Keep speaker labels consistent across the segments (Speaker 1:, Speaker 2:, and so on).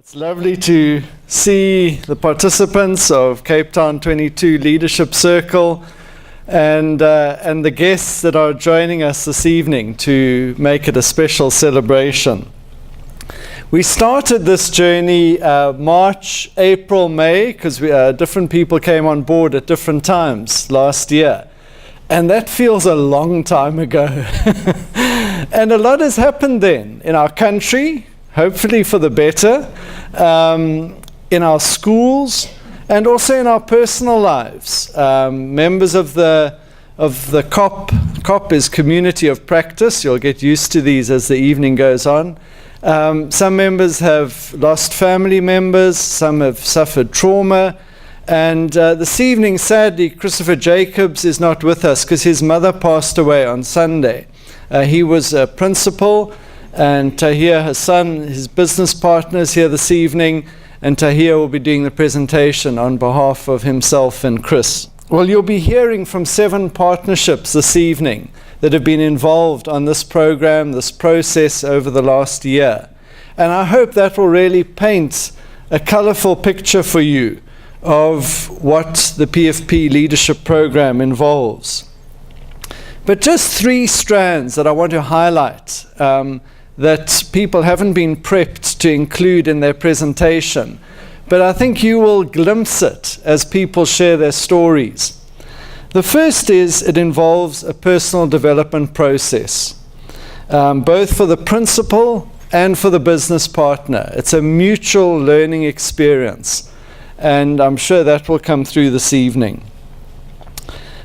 Speaker 1: It's lovely to see the participants of Cape Town 22 Leadership Circle and the guests that are joining us this evening to make it a special celebration. We started this journey March, April, May, because different people came on board at different times last year. And that feels a long time ago. And a lot has happened then in our country, hopefully for the better, in our schools, and also in our personal lives. Members of the COP is Community of Practice. You'll get used to these as the evening goes on. Some members have lost family members, some have suffered trauma, and this evening, sadly, Christopher Jacobs is not with us because his mother passed away on Sunday. He was a principal, and Tahir, her son, his business partner, is here this evening, and Tahir will be doing the presentation on behalf of himself and Chris. Well, you'll be hearing from 7 partnerships this evening that have been involved on this program, this process over the last year. And I hope that will really paint a colorful picture for you of what the PFP Leadership Program involves. But just 3 strands that I want to highlight that people haven't been prepped to include in their presentation. But I think you will glimpse it as people share their stories. The first is it involves a personal development process, both for the principal and for the business partner. It's a mutual learning experience, and I'm sure that will come through this evening.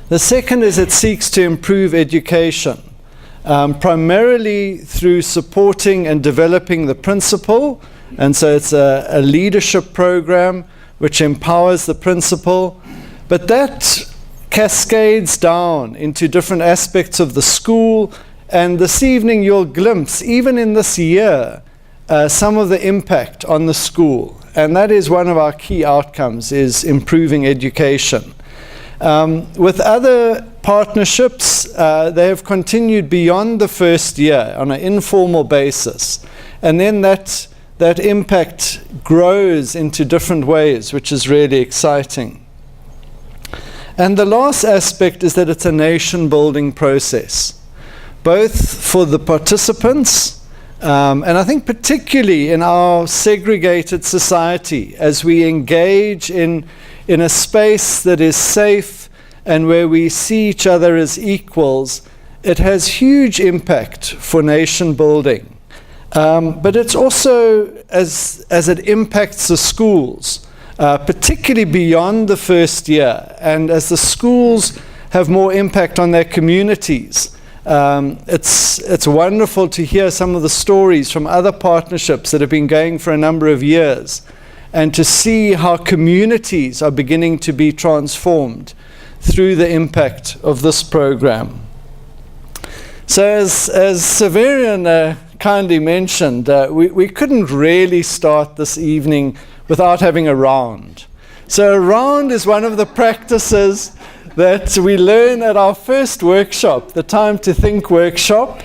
Speaker 1: The second is it seeks to improve education, primarily through supporting and developing the principal. And so it's a leadership program which empowers the principal, but that cascades down into different aspects of the school. And this evening you'll glimpse, even in this year, some of the impact on the school. And that is one of our key outcomes, is improving education. With other partnerships, they have continued beyond the first year on an informal basis. And then that impact grows into different ways, which is really exciting. And the last aspect is that it's a nation-building process, both for the participants, and I think particularly in our segregated society, as we engage in a space that is safe and where we see each other as equals, it has huge impact for nation building. But it's also, as it impacts the schools, particularly beyond the first year, and as the schools have more impact on their communities. It's wonderful to hear some of the stories from other partnerships that have been going for a number of years, and to see how communities are beginning to be transformed through the impact of this program. So as Severian kindly mentioned, we couldn't really start this evening without having a round. So a round is one of the practices that we learn at our first workshop, the Time to Think workshop.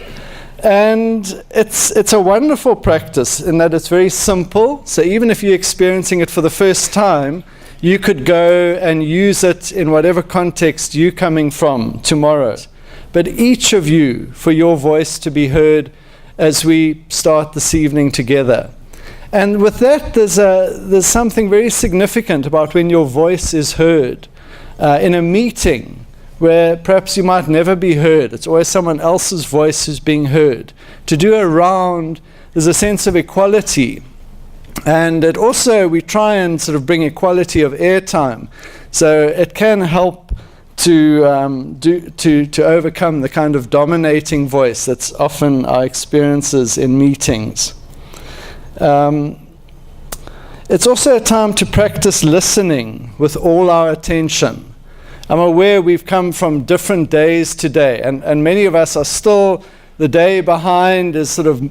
Speaker 1: And it's a wonderful practice in that it's very simple. So even if you're experiencing it for the first time, you could go and use it in whatever context you're coming from tomorrow. But each of you, for your voice to be heard as we start this evening together. And with that, there's something very significant about when your voice is heard in a meeting where perhaps you might never be heard. It's always someone else's voice who's being heard. To do a round, there's a sense of equality. And it also, we try and sort of bring equality of airtime. So it can help to overcome the kind of dominating voice that's often our experiences in meetings. It's also a time to practice listening with all our attention. I'm aware we've come from different days today, and many of us are still, the day behind is sort of,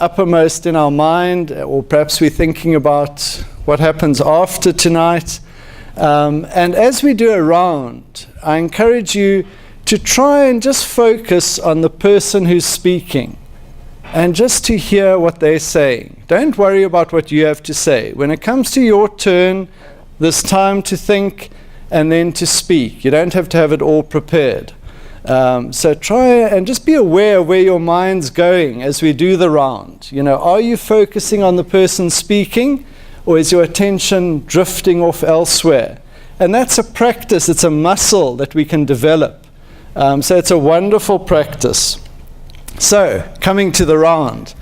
Speaker 1: uppermost in our mind, or perhaps we're thinking about what happens after tonight. And as we do a round, I encourage you to try and just focus on the person who's speaking, and just to hear what they're saying, Don't worry about what you have to say. When it comes to your turn, there's time to think and then to speak. You don't have to have it all prepared. So try and just be aware of where your mind's going as we do the round. You know, are you focusing on the person speaking, or is your attention drifting off elsewhere? And that's a practice, it's a muscle that we can develop. So it's a wonderful practice. So, coming to the round.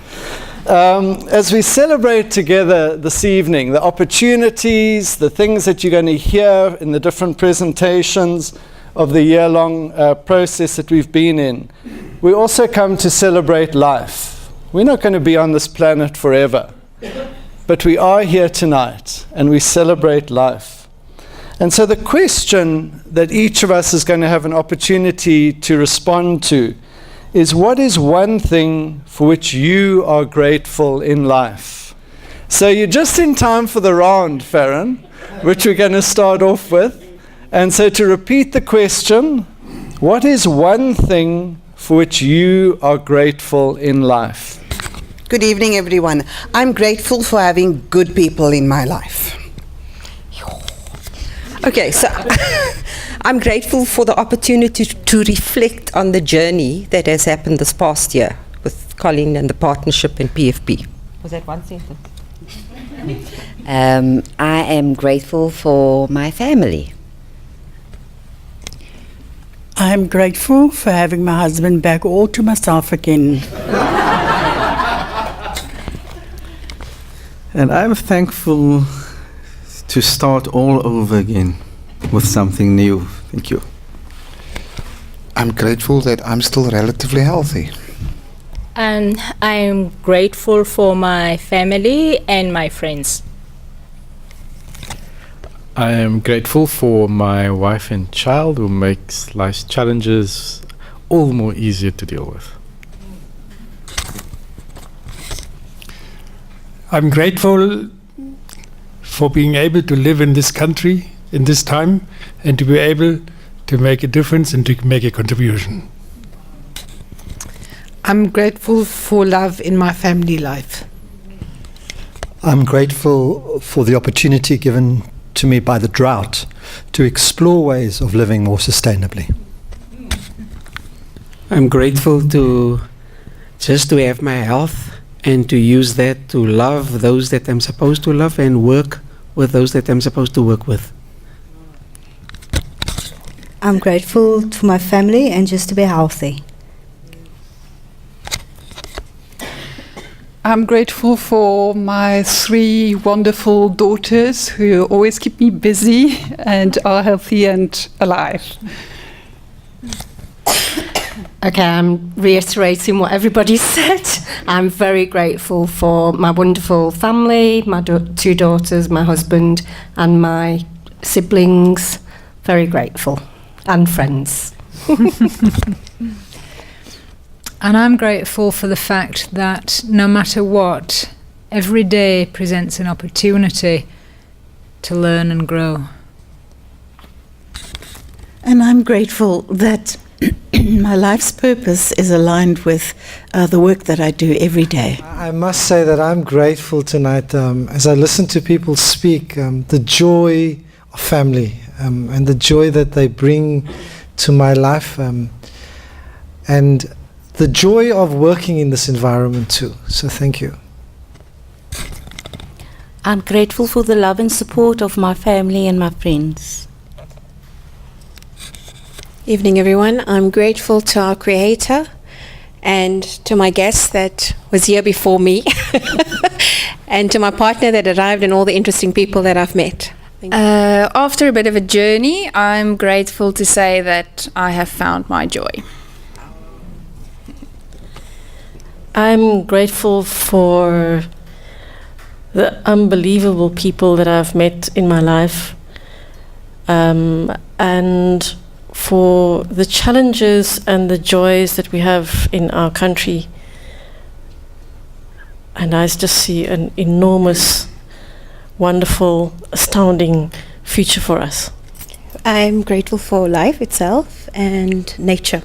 Speaker 1: As we celebrate together this evening, the opportunities, the things that you're going to hear in the different presentations of the year-long process that we've been in, we also come to celebrate life. We're not going to be on this planet forever, but we are here tonight, and we celebrate life. And so the question that each of us is going to have an opportunity to respond to is, what is one thing for which you are grateful in life? So you're just in time for the round, Farron, which we're going to start off with. And so to repeat the question, what is one thing for which you are grateful in life?
Speaker 2: Good evening, everyone. I'm grateful for having good people in my life. Okay, so I'm grateful for the opportunity to reflect on the journey that has happened this past year with Colin and the partnership in PFP. Was that one sentence?
Speaker 3: I am grateful for my family.
Speaker 4: I'm grateful for having my husband back all to myself again.
Speaker 5: And I'm thankful to start all over again with something new. Thank you.
Speaker 6: I'm grateful that I'm still relatively healthy.
Speaker 7: And I'm grateful for my family and my friends.
Speaker 8: I am grateful for my wife and child, who makes life's challenges all the more easier to deal with.
Speaker 9: I'm grateful for being able to live in this country, in this time, and to be able to make a difference and to make a contribution.
Speaker 10: I'm grateful for love in my family life.
Speaker 11: I'm grateful for the opportunity given to me by the drought to explore ways of living more sustainably.
Speaker 12: I'm grateful to have my health and to use that to love those that I'm supposed to love and work with those that I'm supposed to work with.
Speaker 13: I'm grateful to my family and just to be healthy.
Speaker 14: I'm grateful for my 3 wonderful daughters who always keep me busy and are healthy and alive.
Speaker 15: Okay, I'm reiterating what everybody said. I'm very grateful for my wonderful family, my 2 daughters, my husband, and my siblings. Very grateful. And friends.
Speaker 16: And I'm grateful for the fact that no matter what, every day presents an opportunity to learn and grow.
Speaker 4: And I'm grateful that my life's purpose is aligned with the work that I do every day.
Speaker 17: I must say that I'm grateful tonight as I listen to people speak, the joy of family and the joy that they bring to my life and the joy of working in this environment too. So thank you.
Speaker 18: I'm grateful for the love and support of my family and my friends.
Speaker 19: Evening, everyone. I'm grateful to our Creator and to my guest that was here before me and to my partner that arrived and all the interesting people that I've met.
Speaker 20: After a bit of a journey, I'm grateful to say that I have found my joy.
Speaker 6: I'm grateful for the unbelievable people that I've met in my life and for the challenges and the joys that we have in our country. And I just see an enormous, wonderful, astounding future for us.
Speaker 19: I'm grateful for life itself and nature.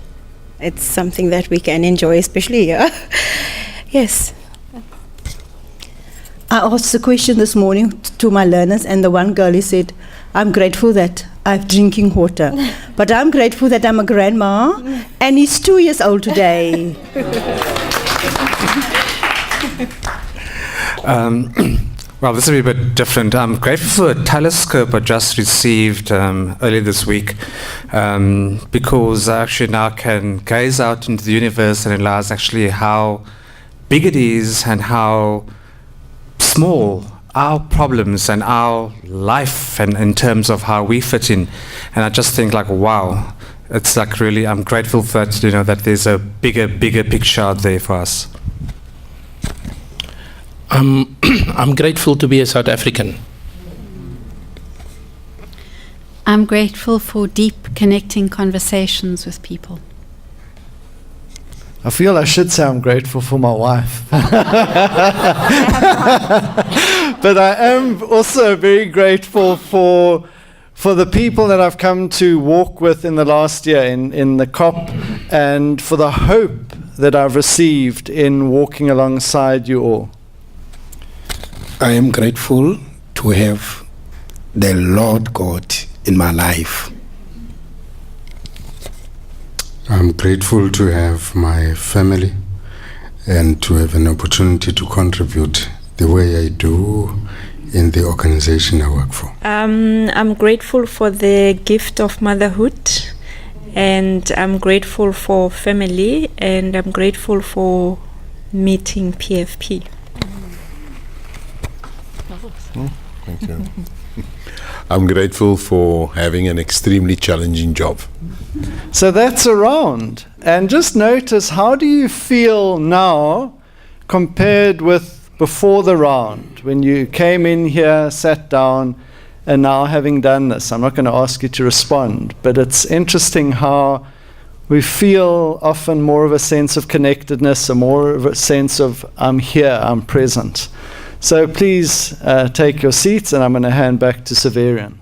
Speaker 19: It's something that we can enjoy, especially here. Yes.
Speaker 13: I asked a question this morning to my learners, and the one girl, he said, I'm grateful that I'm drinking water, but I'm grateful that I'm a grandma, and he's 2 years old today.
Speaker 21: Well, this will be a bit different. I'm grateful for a telescope I just received earlier this week because I actually now can gaze out into the universe and realize actually how big it is and how small our problems and our life and in terms of how we fit in. And I just think like, wow, it's like really, I'm grateful for that, that there's a bigger picture out there for us.
Speaker 22: I'm grateful to be a South African.
Speaker 23: I'm grateful for deep connecting conversations with people.
Speaker 1: I feel I should say I'm grateful for my wife. But I am also very grateful for the people that I've come to walk with in the last year in the COP, and for the hope that I've received in walking alongside you all.
Speaker 24: I am grateful to have the Lord God in my life.
Speaker 25: I'm grateful to have my family and to have an opportunity to contribute the way I do in the organization I work for.
Speaker 26: I'm grateful for the gift of motherhood, and I'm grateful for family, and I'm grateful for meeting PFP.
Speaker 27: Thank you. I'm grateful for having an extremely challenging job.
Speaker 1: So that's a round. And just notice, how do you feel now compared with before the round, when you came in here, sat down, and now having done this? I'm not going to ask you to respond, but it's interesting how we feel often more of a sense of connectedness, or more of a sense of I'm here, I'm present. So please take your seats, and I'm going to hand back to Severian.